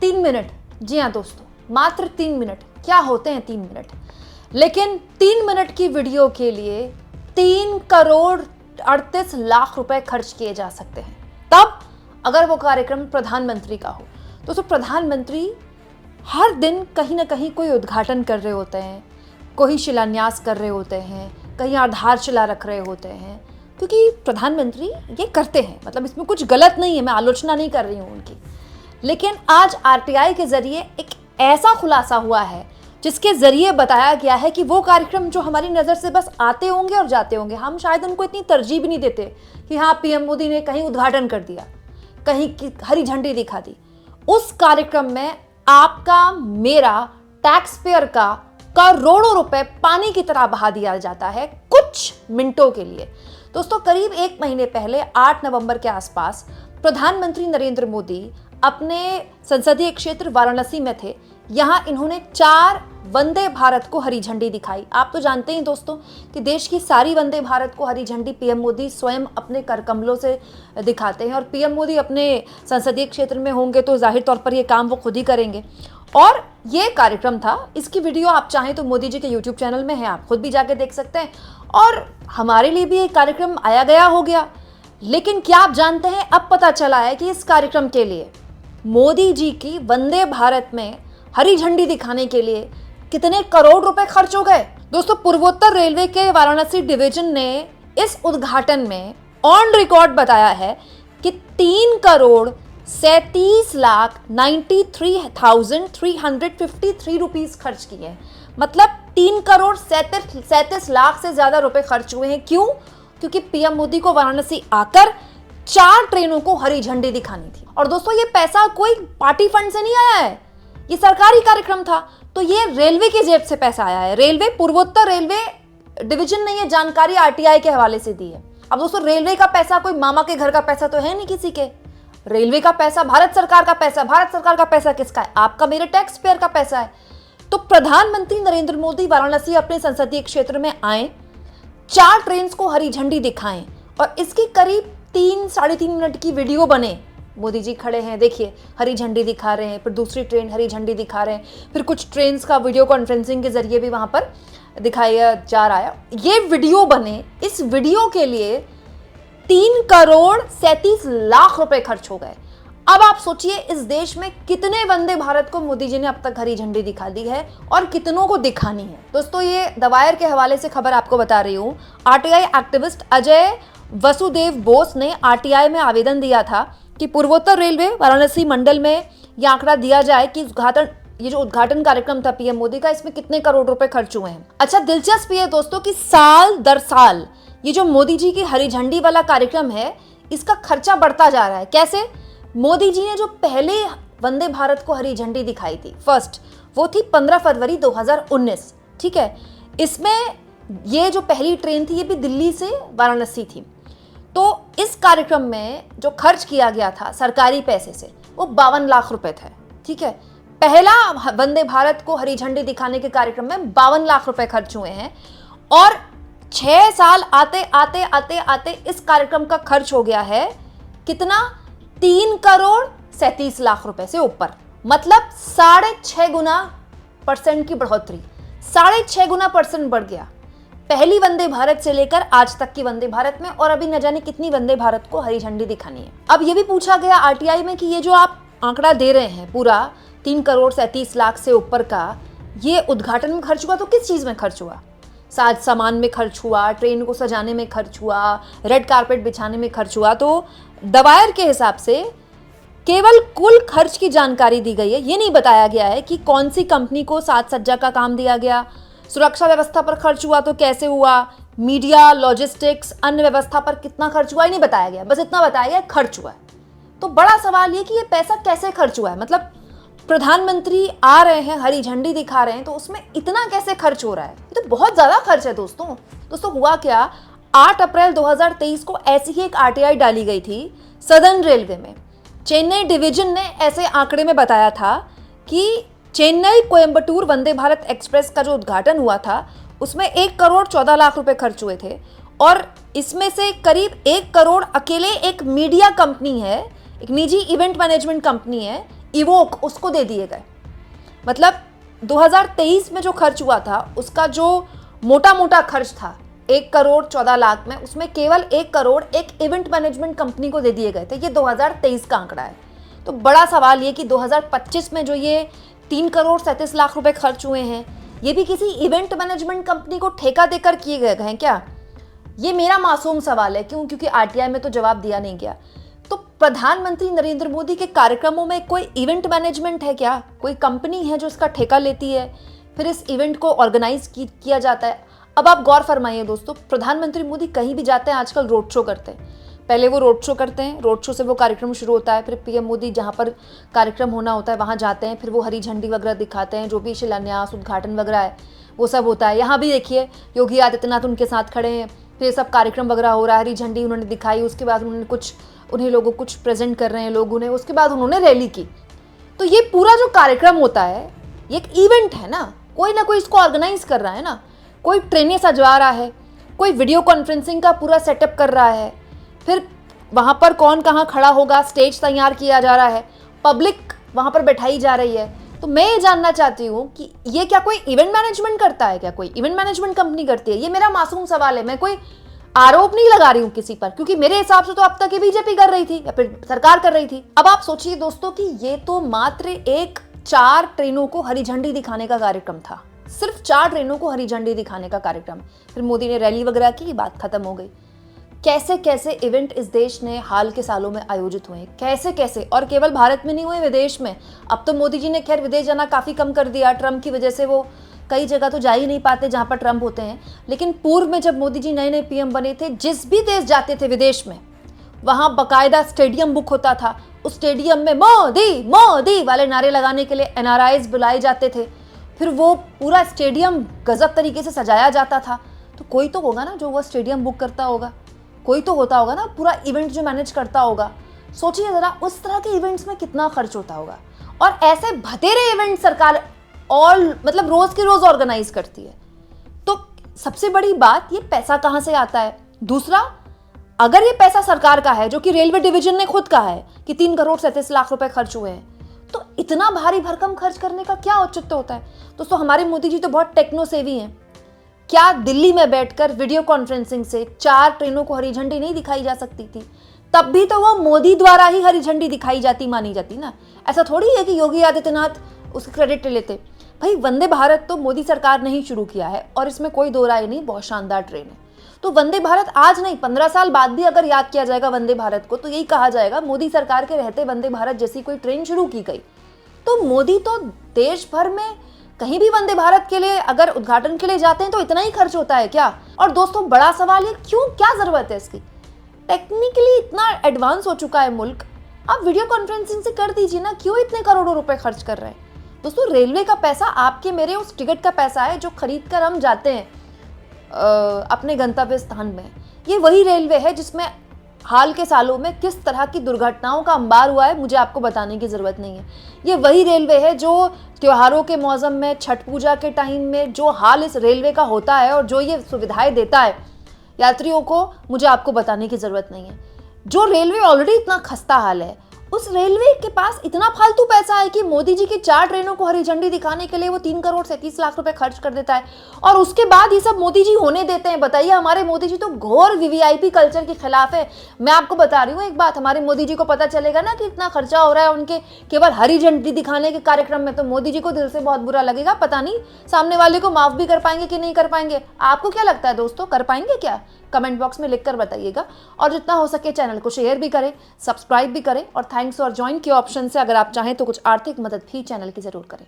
3 minute, जी हाँ दोस्तों, मात्र 3 मिनट। क्या होते हैं 3 मिनट? लेकिन 3 मिनट की वीडियो के लिए 3 करोड़ 38 लाख रुपए खर्च किए जा सकते हैं, तब अगर वो कार्यक्रम प्रधानमंत्री का हो। दोस्तों, प्रधानमंत्री हर दिन कहीं ना कहीं कोई उद्घाटन कर रहे होते हैं, कोई शिलान्यास कर रहे होते हैं, कहीं आधारशिला रख रहे होते हैं, क्योंकि प्रधानमंत्री ये करते हैं। मतलब इसमें कुछ गलत नहीं है, मैं आलोचना नहीं कर रही हूँ उनकी। लेकिन आज आरटीआई के जरिए एक ऐसा खुलासा हुआ है जिसके जरिए बताया गया है कि वो कार्यक्रम जो हमारी नज़र से बस आते होंगे और जाते होंगे, हम शायद उनको इतनी तरजीह भी नहीं देते कि हाँ पीएम मोदी ने कहीं उद्घाटन कर दिया, कहीं हरी झंडी दिखा दी, उस कार्यक्रम में आपका, मेरा, टैक्स पेयर का करोड़ों रुपए पानी की तरह बहा दिया जाता है कुछ मिनटों के लिए। दोस्तों, करीब 1 महीने पहले 8 नवंबर के आसपास प्रधानमंत्री नरेंद्र मोदी अपने संसदीय क्षेत्र वाराणसी में थे। यहाँ इन्होंने 4 वंदे भारत को हरी झंडी दिखाई। आप तो जानते ही दोस्तों कि देश की सारी वंदे भारत को हरी झंडी पीएम मोदी स्वयं अपने करकमलों से दिखाते हैं, और पीएम मोदी अपने संसदीय क्षेत्र में होंगे तो जाहिर तौर पर ये काम वो खुद ही करेंगे। और ये कार्यक्रम था, इसकी वीडियो आप चाहें तो मोदी जी के यूट्यूब चैनल में है, आप खुद भी जाके देख सकते हैं। और हमारे लिए भी ये कार्यक्रम आया गया हो गया। लेकिन क्या आप जानते हैं, अब पता चला है कि इस कार्यक्रम के लिए मोदी जी की वंदे भारत में हरी झंडी दिखाने के लिए कितने करोड़ रुपए खर्च हो गए। दोस्तों, पूर्वोत्तर रेलवे के वाराणसी डिवीजन ने इस उद्घाटन में ऑन रिकॉर्ड बताया है कि 3,93,93,353 रुपीस खर्च किए हैं। मतलब 3,37 लाख से ज्यादा रुपए खर्च हुए हैं। क्यों? क्योंकि पीएम मोदी को वाराणसी आकर 4 ट्रेनों को हरी झंडी दिखानी थी। और दोस्तों, ये पैसा कोई पार्टी फंड से नहीं आया है, ये सरकारी कार्यक्रम था, तो ये रेलवे की जेब से पैसा आया है। रेलवे, पूर्वोत्तर रेलवे डिवीजन ने ये जानकारी आरटीआई के हवाले से दी है। अब दोस्तों, रेलवे का पैसा कोई मामा के घर का पैसा तो है नहीं किसी के। रेलवे का पैसा भारत सरकार का पैसा। भारत सरकार का पैसा किसका है? आपका, मेरे टैक्स पेयर का पैसा है। तो प्रधानमंत्री नरेंद्र मोदी वाराणसी अपने संसदीय क्षेत्र में आए, 4 ट्रेन को हरी झंडी दिखाएं, और इसकी करीब 3-3.5 मिनट की वीडियो बने। मोदी जी खड़े हैं, देखिए हरी झंडी दिखा रहे हैं, फिर दूसरी ट्रेन हरी झंडी दिखा रहे हैं, फिर कुछ ट्रेन का वीडियो कॉन्फ्रेंसिंग के जरिए भी वहां पर दिखाया जा रहा है। ये वीडियो बने, इस वीडियो के लिए 3,37 लाख रुपए खर्च हो गए। अब आप सोचिए, इस देश में कितने वंदे भारत को मोदी जी ने अब तक हरी झंडी दिखा दी है और कितनों को दिखानी है। दोस्तों, ये द वायर के हवाले से खबर आपको बता रही हूँ। आरटीआई एक्टिविस्ट अजय वसुदेव बोस ने आरटीआई में आवेदन दिया था कि पूर्वोत्तर रेलवे वाराणसी मंडल में यह आंकड़ा दिया जाए कि ये जो उद्घाटन कार्यक्रम था पीएम मोदी का, इसमें कितने करोड़ रुपए खर्च हुए हैं। अच्छा, दिलचस्प ये दोस्तों कि साल दर साल ये जो मोदी जी की हरी झंडी वाला कार्यक्रम है, इसका खर्चा बढ़ता जा रहा है। कैसे? मोदी जी ने जो पहले वंदे भारत को हरी झंडी दिखाई थी, फर्स्ट, वो थी 15 फरवरी 2019। ठीक है, इसमें ये जो पहली ट्रेन थी ये भी दिल्ली से वाराणसी थी। तो इस कार्यक्रम में जो खर्च किया गया था सरकारी पैसे से, वो 52 लाख रुपए थे। ठीक है, पहला वंदे भारत को हरी झंडी दिखाने के कार्यक्रम में 52 लाख रुपए खर्च हुए हैं, और 6 साल आते आते आते आते इस कार्यक्रम का खर्च हो गया है कितना? 3,37 लाख रुपए से ऊपर। मतलब 6.5 गुना % की बढ़ोतरी, 6.5 गुना % बढ़ गया पहली वंदे भारत से लेकर आज तक की वंदे भारत में। और अभी न जाने कितनी वंदे भारत को हरी झंडी दिखानी है। अब ये भी पूछा गया आरटीआई में कि ये जो आप आंकड़ा दे रहे हैं पूरा 3,37 लाख से ऊपर का, ये उद्घाटन में खर्च हुआ तो किस चीज में खर्च हुआ? साज सामान में खर्च हुआ, ट्रेन को सजाने में खर्च हुआ, रेड कारपेट बिछाने में खर्च हुआ। तो द वायर के हिसाब से केवल कुल खर्च की जानकारी दी गई है, ये नहीं बताया गया है कि कौन सी कंपनी को साज सज्जा का काम दिया गया, सुरक्षा व्यवस्था पर खर्च हुआ तो कैसे हुआ, मीडिया, लॉजिस्टिक्स, अन्य व्यवस्था पर कितना खर्च हुआ, ये नहीं बताया गया। बस इतना बताया गया खर्च हुआ है। तो बड़ा सवाल ये कि ये पैसा कैसे खर्च हुआ है। मतलब प्रधानमंत्री आ रहे हैं, हरी झंडी दिखा रहे हैं, तो उसमें इतना कैसे खर्च हो रहा है? ये तो बहुत ज्यादा खर्च है दोस्तों। हुआ क्या, 8 अप्रैल 2023 को ऐसी ही एक आरटीआई डाली गई थी सदर्न रेलवे में। चेन्नई डिवीजन ने ऐसे आंकड़े में बताया था कि चेन्नई कोयम्बटूर वंदे भारत एक्सप्रेस का जो उद्घाटन हुआ था, उसमें 1,14,00,000 रुपए खर्च हुए थे, और इसमें से करीब 1 करोड़ अकेले एक मीडिया कंपनी है, एक निजी इवेंट मैनेजमेंट कंपनी है, इवोक उसको दे दिए गए। मतलब 2023 में जो खर्च हुआ था उसका जो मोटा मोटा खर्च था 1 करोड़ 14 लाख में, उसमें केवल 1 करोड़ एक इवेंट मैनेजमेंट कंपनी को दे दिए गए थे। ये 2023 का आंकड़ा है। तो बड़ा सवाल ये कि 2025 में जो ये 3 करोड़ 37 लाख रुपए खर्च हुए हैं, ये भी किसी इवेंट मैनेजमेंट कंपनी को ठेका देकर किए गए हैं क्या? ये मेरा मासूम सवाल है। क्यों? क्योंकि आरटीआई में तो जवाब दिया नहीं गया। तो प्रधानमंत्री नरेंद्र मोदी के कार्यक्रमों में कोई इवेंट मैनेजमेंट है क्या? कोई कंपनी है जो इसका ठेका लेती है, फिर इस इवेंट को ऑर्गेनाइज किया जाता है? अब आप गौर फरमाइए दोस्तों, प्रधानमंत्री मोदी कहीं भी जाते हैं आजकल रोड शो करते हैं। पहले वो रोड शो करते हैं, रोड शो से वो कार्यक्रम शुरू होता है, फिर पीएम मोदी जहाँ पर कार्यक्रम होना होता है वहाँ जाते हैं, फिर वो हरी झंडी वगैरह दिखाते हैं, जो भी शिलान्यास उद्घाटन वगैरह है वो सब होता है। यहाँ भी देखिए योगी आदित्यनाथ उनके साथ खड़े हैं, फिर सब कार्यक्रम वगैरह हो रहा है, हरी झंडी उन्होंने दिखाई, उसके बाद उन्होंने उन्हें लोगों कुछ प्रेजेंट कर रहे हैं लोग उन्हें, उसके बाद उन्होंने रैली की। तो ये पूरा जो कार्यक्रम होता है ये एक इवेंट है ना कोई इसको ऑर्गेनाइज कर रहा है ना, कोई ट्रेनें सजवा रहा है, कोई वीडियो कॉन्फ्रेंसिंग का पूरा सेटअप कर रहा है, फिर वहाँ पर कौन कहाँ खड़ा होगा, स्टेज तैयार किया जा रहा है, पब्लिक वहाँ पर बैठाई जा रही है। तो मैं ये जानना चाहती हूँ कि ये क्या कोई इवेंट मैनेजमेंट करता है क्या? कोई इवेंट मैनेजमेंट कंपनी करती है? ये मेरा मासूम सवाल है। मैं कोई आरोप नहीं लगा रही हूँ किसी पर, क्योंकि मेरे हिसाब से तो अब तक ये बीजेपी कर रही थी या फिर सरकार कर रही थी। अब आप सोचिए दोस्तों कि ये तो मात्र 4 ट्रेनों को हरी झंडी दिखाने का कार्यक्रम था, सिर्फ 4 ट्रेनों को हरी झंडी दिखाने का कार्यक्रम। फिर मोदी ने रैली वगैरह की, बात खत्म हो गई। कैसे कैसे इवेंट इस देश ने हाल के सालों में आयोजित हुए, कैसे कैसे, और केवल भारत में नहीं हुए, विदेश में। अब तो मोदी जी ने खैर विदेश जाना काफ़ी कम कर दिया, ट्रम्प की वजह से वो कई जगह तो जा ही नहीं पाते जहाँ पर ट्रम्प होते हैं। लेकिन पूर्व में जब मोदी जी नए नए पीएम बने थे, जिस भी देश जाते थे विदेश में, वहाँ बाकायदा स्टेडियम बुक होता था। उस स्टेडियम में मोदी मोदी वाले नारे लगाने के लिए एनआरआईज बुलाए जाते थे, फिर वो पूरा स्टेडियम गजब तरीके से सजाया जाता था। तो कोई तो होगा ना जो वो स्टेडियम बुक करता होगा, कोई तो होता होगा ना पूरा इवेंट जो मैनेज करता होगा। सोचिए जरा उस तरह के इवेंट्स में कितना खर्च होता होगा। और ऐसे भतेरे इवेंट सरकार मतलब रोज के रोज ऑर्गेनाइज करती है। तो सबसे बड़ी बात, ये पैसा कहां से आता है? दूसरा, अगर ये पैसा सरकार का है, जो कि रेलवे डिवीजन ने खुद कहा है कि 3 करोड़ 37 लाख रुपए खर्च हुए हैं, तो इतना भारी भरकम खर्च करने का क्या औचित्य होता है? दोस्तों हमारे मोदी जी तो बहुत टेक्नो सेवी हैं। क्या दिल्ली में बैठकर वीडियो कॉन्फ्रेंसिंग से 4 ट्रेनों को हरी झंडी नहीं दिखाई जा सकती थी? तब भी तो वो मोदी द्वारा ही हरी झंडी दिखाई जाती मानी जाती ना। ऐसा थोड़ी है कि योगी आदित्यनाथ उसका क्रेडिट लेते। भाई वंदे भारत तो मोदी सरकार ने ही शुरू किया है और इसमें कोई दो राय नहीं, बहुत शानदार ट्रेन है। तो वंदे भारत आज नहीं 15 साल बाद भी अगर याद किया जाएगा वंदे भारत को, तो यही कहा जाएगा मोदी सरकार के रहते वंदे भारत जैसी कोई ट्रेन शुरू की गई। तो मोदी तो देश भर में कहीं भी वंदे भारत के लिए अगर उद्घाटन के लिए जाते हैं तो इतना ही खर्च होता है क्या? और दोस्तों बड़ा सवाल है, क्यों, क्या जरूरत है इसकी? टेक्निकली इतना एडवांस हो चुका है मुल्क, आप वीडियो कॉन्फ्रेंसिंग से कर दीजिए ना, क्यों इतने करोड़ों रुपए खर्च कर रहे हैं? दोस्तों रेलवे का पैसा आपके मेरे उस टिकट का पैसा है जो खरीद कर हम जाते हैं अपने गंतव्य स्थान में। ये वही रेलवे है जिसमें हाल के सालों में किस तरह की दुर्घटनाओं का अंबार हुआ है मुझे आपको बताने की ज़रूरत नहीं है। ये वही रेलवे है जो त्योहारों के मौसम में, छठ पूजा के टाइम में जो हाल इस रेलवे का होता है और जो ये सुविधाएं देता है यात्रियों को, मुझे आपको बताने की ज़रूरत नहीं है। जो रेलवे ऑलरेडी इतना खस्ता हाल है, उस रेलवे के पास इतना फालतू पैसा है कि मोदी जी की 4 ट्रेनों को हरी झंडी दिखाने के लिए वो 3 करोड़ 37 लाख रुपए खर्च कर देता है और उसके बाद ये सब मोदी जी होने देते हैं। बताइए, हमारे मोदी जी तो घोर वीवीआईपी कल्चर के खिलाफ है। मैं आपको बता रही हूँ एक बात, हमारे मोदी जी को पता चलेगा ना कि इतना खर्चा हो रहा है उनके केवल हरी झंडी दिखाने के कार्यक्रम में, तो मोदी जी को दिल से बहुत बुरा लगेगा। पता नहीं सामने वाले को माफ भी कर पाएंगे कि नहीं कर पाएंगे। आपको क्या लगता है दोस्तों, कर पाएंगे क्या? कमेंट बॉक्स में लिखकर बताइएगा। और जितना हो सके चैनल को शेयर भी करें, सब्सक्राइब भी करें और थैंक्स और ज्वाइन के ऑप्शन से अगर आप चाहें तो कुछ आर्थिक मदद भी चैनल की जरूर करें।